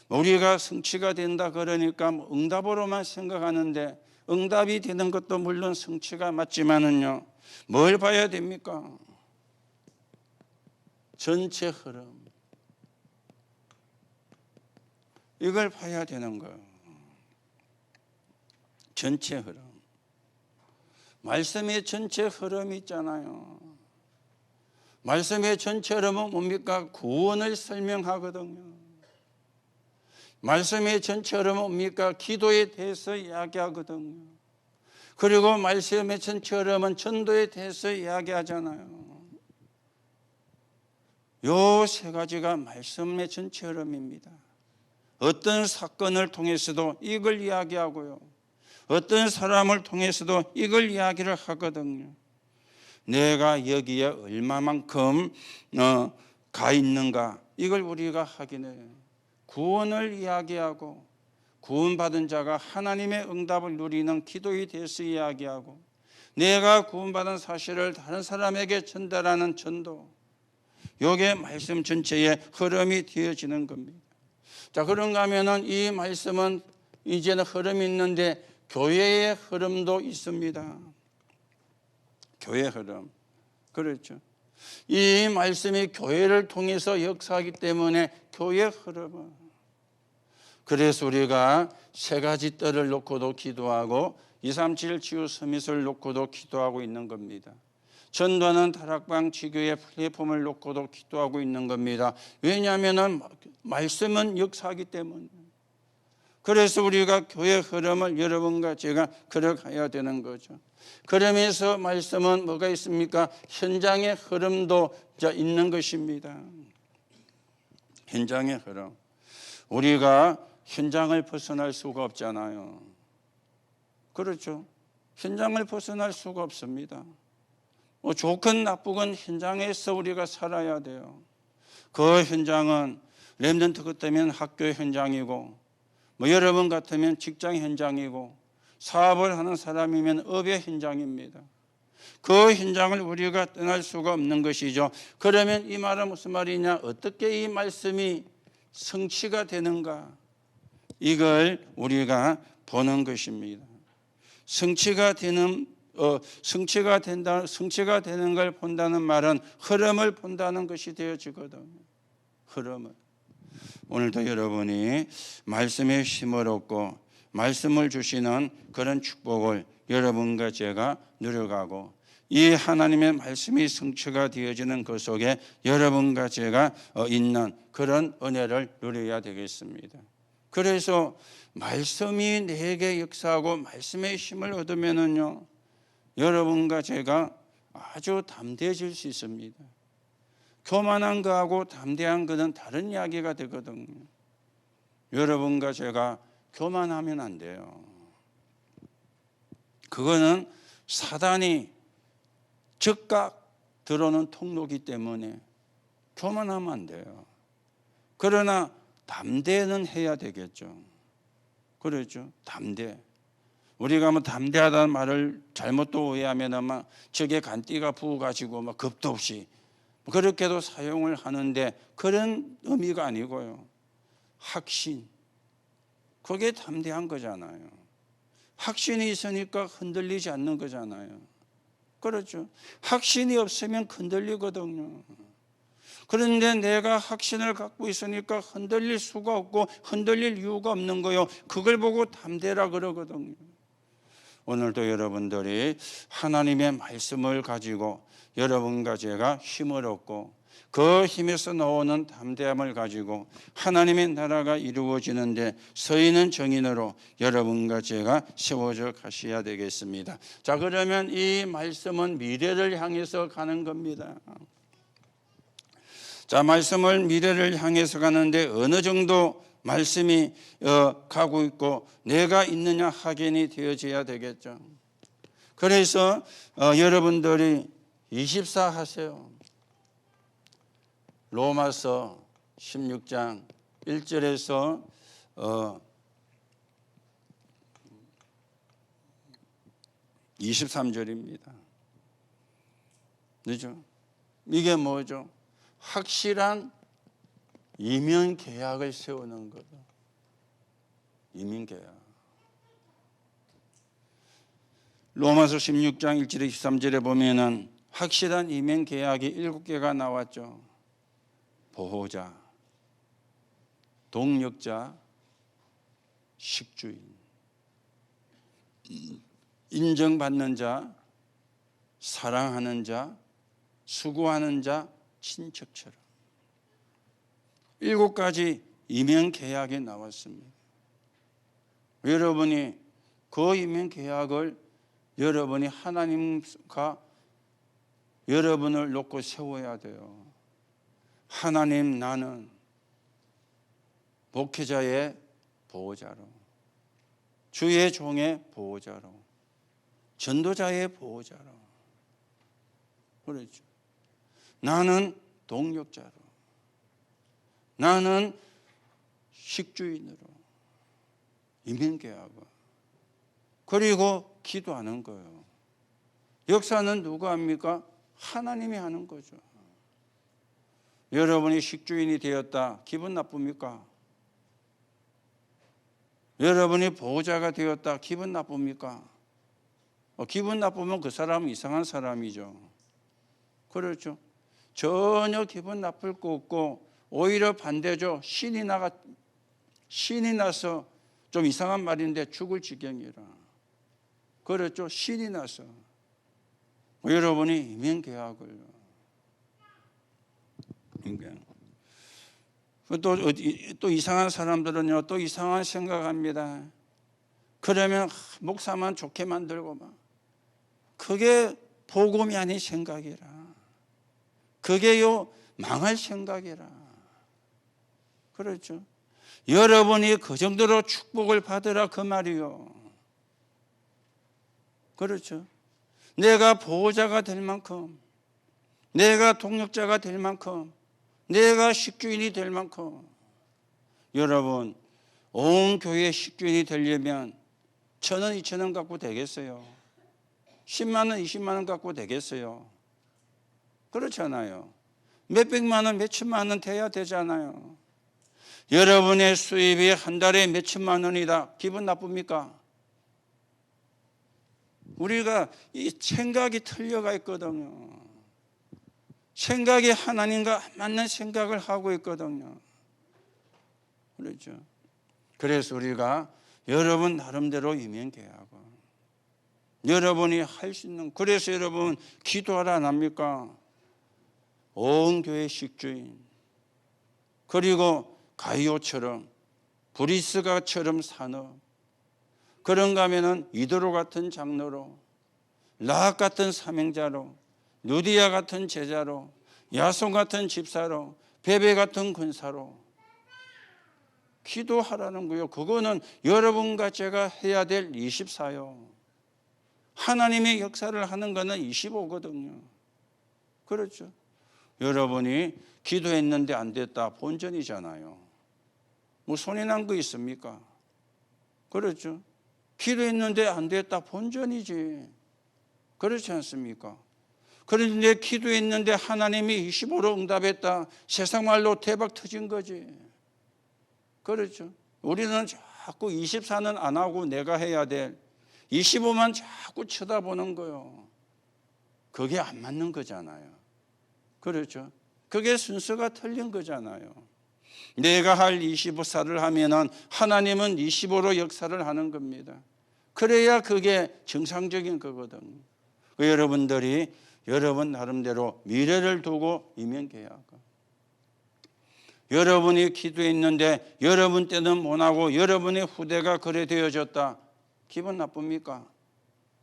우리가 성취가 된다 그러니까 응답으로만 생각하는데, 응답이 되는 것도 물론 성취가 맞지만은요, 뭘 봐야 됩니까? 전체 흐름, 이걸 봐야 되는 거예요. 전체 흐름. 말씀의 전체 흐름이 있잖아요. 말씀의 전체 흐름은 뭡니까? 구원을 설명하거든요. 말씀의 전체 흐름은 뭡니까? 기도에 대해서 이야기하거든요. 그리고 말씀의 전체 흐름은 전도에 대해서 이야기하잖아요. 요 세 가지가 말씀의 전체 흐름입니다. 어떤 사건을 통해서도 이걸 이야기하고요, 어떤 사람을 통해서도 이걸 이야기를 하거든요. 내가 여기에 얼마만큼 가 있는가, 이걸 우리가 확인해요. 구원을 이야기하고, 구원받은 자가 하나님의 응답을 누리는 기도에 대해서 이야기하고, 내가 구원받은 사실을 다른 사람에게 전달하는 전도, 이게 말씀 전체의 흐름이 되어지는 겁니다. 자, 그런가 하면은 이 말씀은 이제는 흐름이 있는데 교회의 흐름도 있습니다. 교회 흐름. 그렇죠. 이 말씀이 교회를 통해서 역사하기 때문에 교회 흐름은, 그래서 우리가 세 가지 뜰을 놓고도 기도하고 237 치유 서밋을 놓고도 기도하고 있는 겁니다. 전도하는 다락방 지교의 플랫폼을 놓고도 기도하고 있는 겁니다. 왜냐하면 말씀은 역사하기 때문에. 그래서 우리가 교회 흐름을 여러분과 제가 걸어가야 되는 거죠. 그러면서 말씀은 뭐가 있습니까? 현장의 흐름도 있는 것입니다. 현장의 흐름. 우리가 현장을 벗어날 수가 없잖아요. 그렇죠. 현장을 벗어날 수가 없습니다. 좋건 나쁘건 현장에서 우리가 살아야 돼요. 그 현장은 렘넌트 같으면 학교 현장이고, 여러분 같으면 직장 현장이고, 사업을 하는 사람이면 업의 현장입니다. 그 현장을 우리가 떠날 수가 없는 것이죠. 그러면 이 말은 무슨 말이냐? 어떻게 이 말씀이 성취가 되는가? 이걸 우리가 보는 것입니다. 성취가 되는 걸 본다는 말은 흐름을 본다는 것이 되어지거든요. 흐름을. 오늘도 여러분이 말씀의 힘을 얻고 말씀을 주시는 그런 축복을 여러분과 제가 누려가고, 이 하나님의 말씀이 성취가 되어지는 그 속에 여러분과 제가 있는 그런 은혜를 누려야 되겠습니다. 그래서 말씀이 내게 역사하고 말씀의 힘을 얻으면은요, 여러분과 제가 아주 담대해질 수 있습니다. 교만한 거하고 담대한 거는 다른 이야기가 되거든요. 여러분과 제가 교만하면 안 돼요. 그거는 사단이 즉각 들어오는 통로이기 때문에 교만하면 안 돼요. 그러나 담대는 해야 되겠죠. 그렇죠. 담대. 우리가 담대하다는 말을 잘못 또 오해하면 아마 적에 간띠가 부어가지고 겁도 없이 그렇게도 사용을 하는데, 그런 의미가 아니고요. 확신. 그게 담대한 거잖아요. 확신이 있으니까 흔들리지 않는 거잖아요. 그렇죠. 확신이 없으면 흔들리거든요. 그런데 내가 확신을 갖고 있으니까 흔들릴 수가 없고 흔들릴 이유가 없는 거요. 그걸 보고 담대라 그러거든요. 오늘도 여러분들이 하나님의 말씀을 가지고 여러분과 제가 힘을 얻고 그 힘에서 나오는 담대함을 가지고 하나님의 나라가 이루어지는데 서 있는 정인으로 여러분과 제가 세워져 가셔야 되겠습니다. 자, 그러면 이 말씀은 미래를 향해서 가는 겁니다. 자, 말씀을 미래를 향해서 가는데 어느 정도 말씀이 가고 있고 내가 있느냐 확인이 되어져야 되겠죠. 그래서 여러분들이 24 하세요. 로마서 16장 1절에서 23절입니다. 그죠? 이게 뭐죠? 확실한 이면 계약을 세우는 거죠. 이면 계약. 로마서 16장 1절에 23절에 보면은 확실한 이면 계약이 7개가 나왔죠. 보호자, 동력자, 식주인, 인정받는 자, 사랑하는 자, 수고하는 자, 친척처럼 7가지 이면 계약이 나왔습니다. 여러분이 그 이면 계약을 여러분이 하나님과 여러분을 놓고 세워야 돼요. 하나님, 나는 목회자의 보호자로, 주의 종의 보호자로, 전도자의 보호자로, 그렇죠. 나는 동력자로, 나는 식주인으로 이면계약을, 그리고 기도하는 거예요. 역사는 누가 합니까? 하나님이 하는 거죠. 여러분이 식주인이 되었다, 기분 나쁩니까? 여러분이 보호자가 되었다, 기분 나쁩니까? 기분 나쁘면 그 사람은 이상한 사람이죠. 그렇죠. 전혀 기분 나쁠 거 없고 오히려 반대죠. 신이 나서, 좀 이상한 말인데 죽을 지경이라. 그렇죠. 신이 나서 여러분이 이면계약을, 또 이상한 사람들은요, 또 이상한 생각합니다. 그러면 목사만 좋게 만들고 막, 그게 복음이 아닌 생각이라. 그게요 망할 생각이라. 그렇죠. 여러분이 그 정도로 축복을 받으라 그 말이요. 그렇죠. 내가 보호자가 될 만큼, 내가 동력자가 될 만큼, 내가 식주인이 될 만큼, 여러분 온 교회 식주인이 되려면 1,000원, 2,000원 갖고 되겠어요? 10만 원, 20만 원 갖고 되겠어요? 그렇잖아요. 몇백만 원, 몇천만 원 돼야 되잖아요. 여러분의 수입이 한 달에 몇천만 원이다. 기분 나쁩니까? 우리가 이 생각이 틀려가 있거든요. 생각이 하나님과 안 맞는 생각을 하고 있거든요. 그렇죠. 그래서 우리가 여러분 나름대로 이면계약을, 여러분이 할 수 있는, 그래서 여러분 기도하라 안 합니까? 온 교회 식주인, 그리고 가이오처럼 브리스가처럼 산업, 그런가 하면은 이도로 같은 장로로, 라합 같은 사명자로, 누디야 같은 제자로, 야손 같은 집사로, 베베 같은 군사로 기도하라는 거예요. 그거는 여러분과 제가 해야 될 24요. 하나님의 역사를 하는 거는 25거든요. 그렇죠. 여러분이 기도했는데 안 됐다, 본전이잖아요. 뭐 손해 난 거 있습니까? 그렇죠. 기도했는데 안 됐다, 본전이지. 그렇지 않습니까? 그런데 기도했는데 하나님이 25로 응답했다, 세상 말로 대박 터진 거지. 그렇죠. 우리는 자꾸 24는 안 하고 내가 해야 될, 25만 자꾸 쳐다보는 거요. 그게 안 맞는 거잖아요. 그렇죠? 그게 순서가 틀린 거잖아요. 내가 할 25살을 하면은 하나님은 25로 역사를 하는 겁니다. 그래야 그게 정상적인 거거든요. 여러분들이 여러분 나름대로 미래를 두고 이면계약하고, 여러분이 기도했는데 여러분 때는 못하고 여러분의 후대가 그래 되어졌다. 기분 나쁩니까?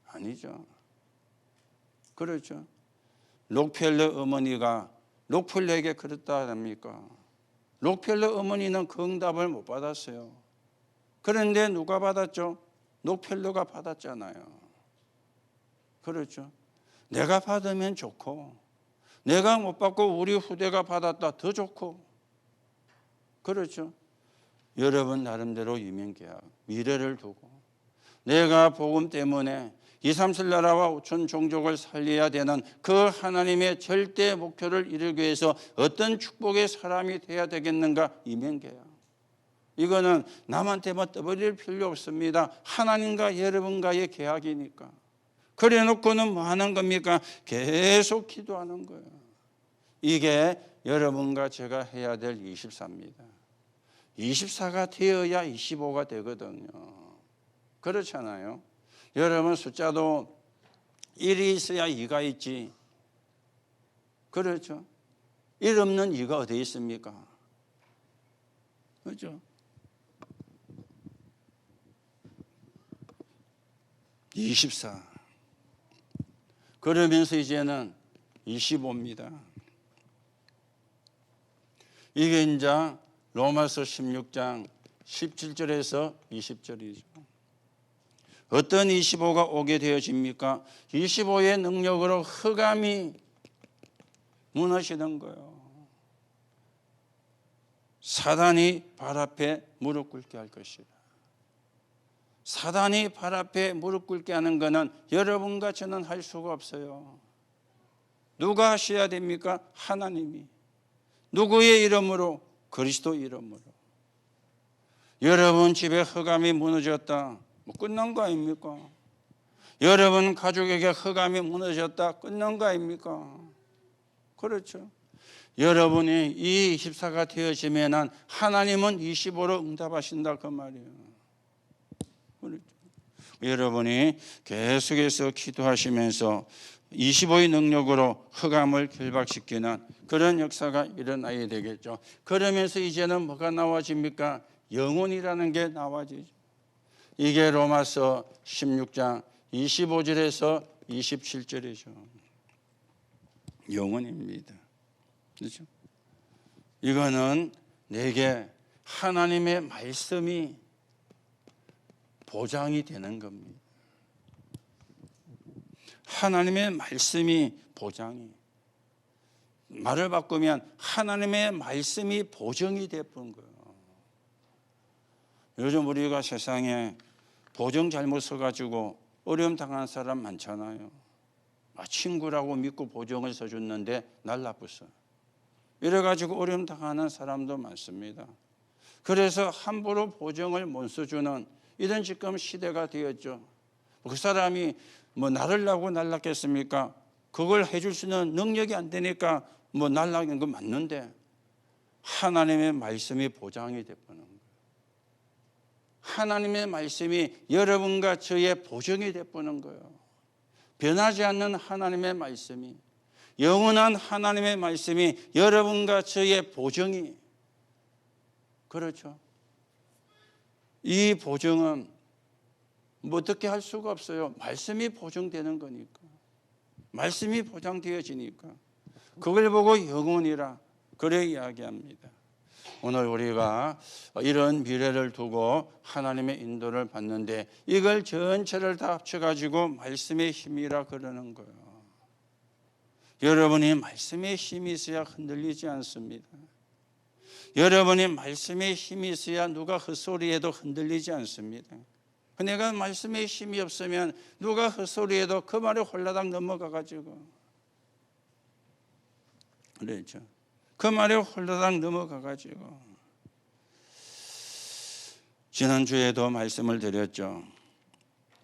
아니죠. 그렇죠. 록펠러 어머니가 록펠러에게 그랬다 합니까? 록펠러 어머니는 그 응답을 못 받았어요. 그런데 누가 받았죠? 록펠러가 받았잖아요. 그렇죠. 내가 받으면 좋고, 내가 못 받고 우리 후대가 받았다 더 좋고. 그렇죠. 여러분 나름대로 유명계약, 미래를 두고 내가 복음 때문에 2, 3, 7 나라와 5천 종족을 살려야 되는 그 하나님의 절대 목표를 이루기 위해서 어떤 축복의 사람이 돼야 되겠는가? 이면계약. 이거는 남한테만 떠버릴 필요 없습니다. 하나님과 여러분과의 계약이니까. 그래 놓고는 뭐 하는 겁니까? 계속 기도하는 거예요. 이게 여러분과 제가 해야 될 24입니다. 24가 되어야 25가 되거든요. 그렇잖아요. 여러분 숫자도 1이 있어야 2가 있지. 그렇죠. 1 없는 2가 어디 있습니까? 그렇죠. 24. 그러면서 이제는 25입니다. 이게 이제 로마서 16장 17절에서 20절이죠. 어떤 25가 오게 되어집니까? 25의 능력으로 흑암이 무너지는 거예요. 사단이 발 앞에 무릎 꿇게 할 것이다. 사단이 발 앞에 무릎 꿇게 하는 것은 여러분과 저는 할 수가 없어요. 누가 하셔야 됩니까? 하나님이. 누구의 이름으로? 그리스도 이름으로. 여러분 집에 흑암이 무너졌다. 뭐 끝난 거 아닙니까? 여러분 가족에게 흑암이 무너졌다. 끝난 거 아닙니까? 그렇죠. 여러분이 이 24가 되어지면 하나님은 25로 응답하신다 그 말이에요. 그렇죠. 여러분이 계속해서 기도하시면서 25의 능력으로 흑암을 결박시키는 그런 역사가 일어나야 되겠죠. 그러면서 이제는 뭐가 나와집니까? 영혼이라는 게 나와지죠. 이게 로마서 16장 25절에서 27절이죠. 영혼입니다. 그렇죠? 이거는 내게 하나님의 말씀이 보장이 되는 겁니다. 하나님의 말씀이 보장이. 말을 바꾸면 하나님의 말씀이 보정이 되는 거예요. 요즘 우리가 세상에 보정 잘못 써가지고 어려움 당하는 사람 많잖아요. 친구라고 믿고 보정을 써줬는데 날 나빴어. 이래가지고 어려움 당하는 사람도 많습니다. 그래서 함부로 보정을 못 써주는 이런 지금 시대가 되었죠. 그 사람이 뭐 나르려고 날랐겠습니까? 그걸 해줄 수 있는 능력이 안 되니까 뭐 날라는 건 맞는데 하나님의 말씀이 보장이 되어버리는 거예요. 하나님의 말씀이 여러분과 저의 보정이 되어버리는 거예요. 변하지 않는 하나님의 말씀이, 영원한 하나님의 말씀이 여러분과 저의 보정이. 그렇죠. 이 보정은 뭐 어떻게 할 수가 없어요. 말씀이 보정되는 거니까. 말씀이 보장되어지니까. 그걸 보고 영혼이라 그래 이야기합니다. 오늘 우리가 이런 미래를 두고 하나님의 인도를 받는데 이걸 전체를 다 합쳐가지고 말씀의 힘이라 그러는 거예요. 여러분이 말씀의 힘이 있어야 흔들리지 않습니다. 여러분이 말씀의 힘이 있어야 누가 헛소리해도 흔들리지 않습니다. 내가 말씀의 힘이 없으면 누가 헛소리해도 그 말에 홀라당 넘어가가지고 그렇죠. 그 말에 홀라당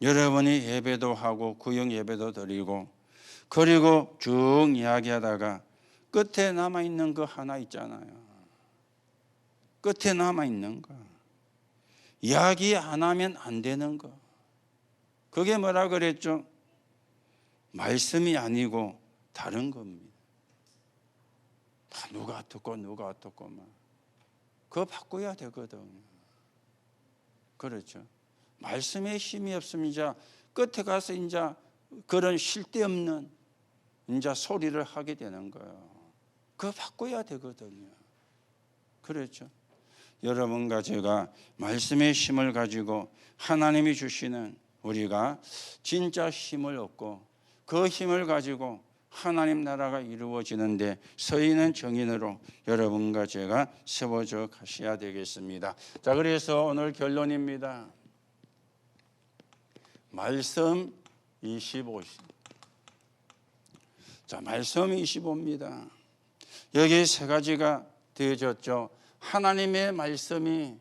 여러분이 예배도 하고 구역 예배도 드리고 그리고 쭉 이야기하다가 끝에 남아있는 거 하나 있잖아요. 끝에 남아있는 거. 이야기 안 하면 안 되는 거. 그게 뭐라 그랬죠? 말씀이 아니고 다른 겁니다. 누가 어떻고 누가 어떻고만. 그거 바꿔야 되거든. 그렇죠. 말씀에 힘이 없으면 이제 끝에 가서 이제 그런 실데없는 이제 소리를 하게 되는 거예요. 그거 바꿔야 되거든요. 그렇죠. 여러분과 제가 말씀의 힘을 가지고 하나님이 주시는 우리가 진짜 힘을 얻고 그 힘을 가지고 하나님 나라가 이루어지는데 서 있는 정인으로 여러분과 제가 세워져 가셔야 되겠습니다. 자, 그래서 오늘 결론입니다. 말씀 25. 자, 말씀 25입니다. 여기 세 가지가 되어졌죠. 하나님의 말씀이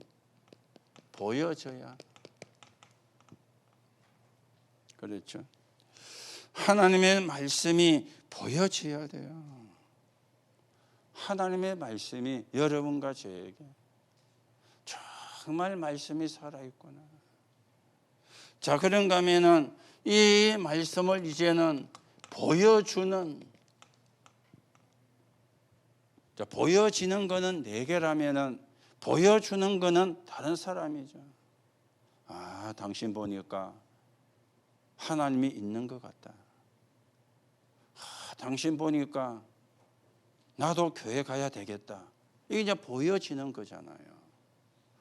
보여져야. 그렇죠. 하나님의 말씀이 보여져야 돼요. 하나님의 말씀이 여러분과 저에게 정말 말씀이 살아있구나. 자, 그런가 하면은 이 말씀을 이제는 보여주는, 자, 보여지는 거는 내게라면은 보여주는 거는 다른 사람이죠. 아, 당신 보니까 하나님이 있는 것 같다. 아, 당신 보니까 나도 교회 가야 되겠다. 이게 이제 보여지는 거잖아요.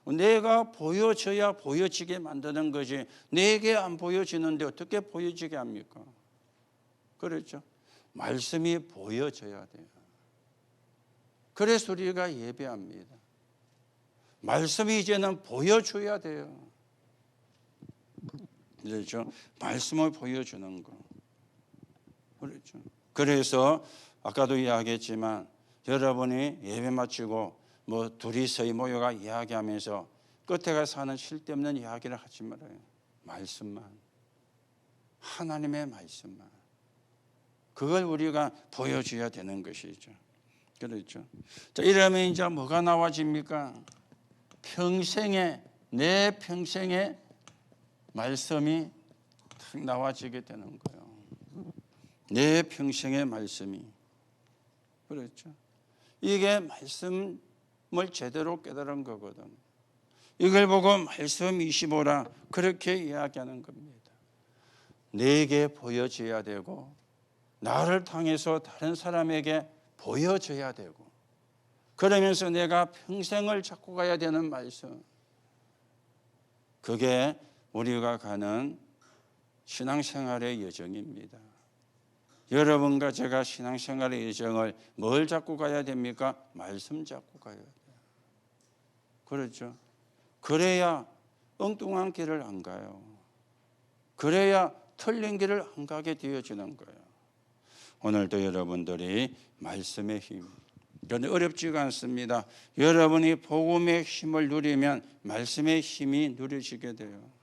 내가 보여져야 보여지게 만드는 거지. 내게 안 보여지는데 어떻게 보여지게 합니까? 그렇죠. 말씀이 보여져야 돼요. 그래서 우리가 예배합니다. 말씀이 이제는 보여줘야 돼요. 그렇죠. 말씀을 보여주는 거. 그렇죠. 그래서 아까도 이야기했지만 여러분이 예배 마치고 뭐 둘이서 모여가 이야기하면서 끝에 가서 하는 쓸데없는 이야기를 하지 말아요. 말씀만. 하나님의 말씀만. 그걸 우리가 보여줘야 되는 것이죠. 그렇죠. 자, 이러면 이제 뭐가 나와집니까? 내 평생의 말씀이 탁 나와지게 되는 거예요. 내 평생의 말씀이. 그렇죠. 이게 말씀을 제대로 깨달은 거거든. 이걸 보고 말씀 25라 그렇게 이야기하는 겁니다. 내게 보여져야 되고 나를 통해서 다른 사람에게 보여져야 되고 그러면서 내가 평생을 잡고 가야 되는 말씀. 그게 우리가 가는 신앙생활의 여정입니다. 여러분과 제가 신앙생활의 여정을 뭘 잡고 가야 됩니까? 말씀 잡고 가야 돼요. 그렇죠. 그래야 엉뚱한 길을 안 가요. 그래야 틀린 길을 안 가게 되어지는 거예요. 오늘도 여러분들이 말씀의 힘, 그런데 어렵지가 않습니다. 여러분이 복음의 힘을 누리면 말씀의 힘이 누려지게 돼요.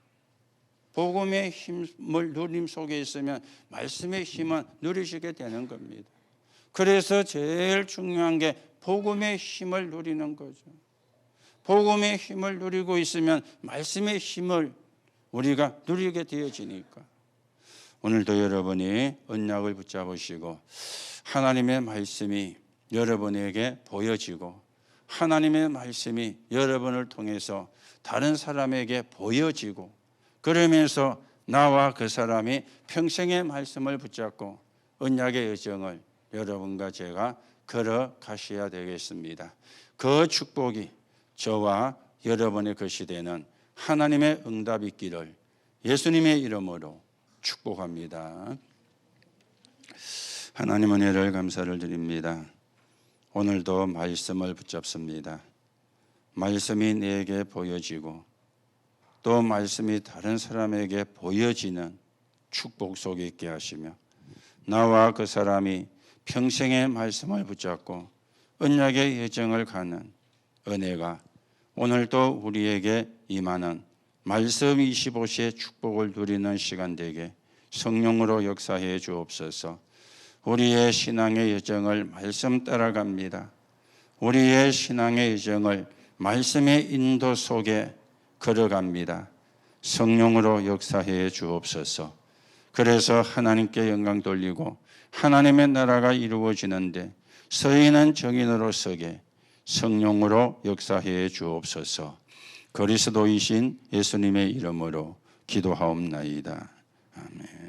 복음의 힘을 누림 속에 있으면 말씀의 힘은 누리시게 되는 겁니다. 그래서 제일 중요한 게 복음의 힘을 누리는 거죠. 복음의 힘을 누리고 있으면 말씀의 힘을 우리가 누리게 되어지니까 오늘도 여러분이 언약을 붙잡으시고 하나님의 말씀이 여러분에게 보여지고 하나님의 말씀이 여러분을 통해서 다른 사람에게 보여지고 그러면서 나와 그 사람이 평생의 말씀을 붙잡고 언약의 여정을 여러분과 제가 걸어가셔야 되겠습니다. 그 축복이 저와 여러분의 것이 되는 하나님의 응답이 있기를 예수님의 이름으로 축복합니다. 하나님 은혜를 감사를 드립니다. 오늘도 말씀을 붙잡습니다. 말씀이 내게 보여지고 또 말씀이 다른 사람에게 보여지는 축복 속에 있게 하시며 나와 그 사람이 평생의 말씀을 붙잡고 언약의 여정을 가는 은혜가 오늘도 우리에게 임하는 말씀 25시에 축복을 누리는 시간 되게 성령으로 역사해 주옵소서. 우리의 신앙의 여정을 말씀 따라갑니다. 우리의 신앙의 여정을 말씀의 인도 속에 걸어갑니다. 성령으로 역사해 주옵소서. 그래서 하나님께 영광 돌리고 하나님의 나라가 이루어지는데 서인은 정인으로 서게 성령으로 역사해 주옵소서. 그리스도이신 예수님의 이름으로 기도하옵나이다. 아멘.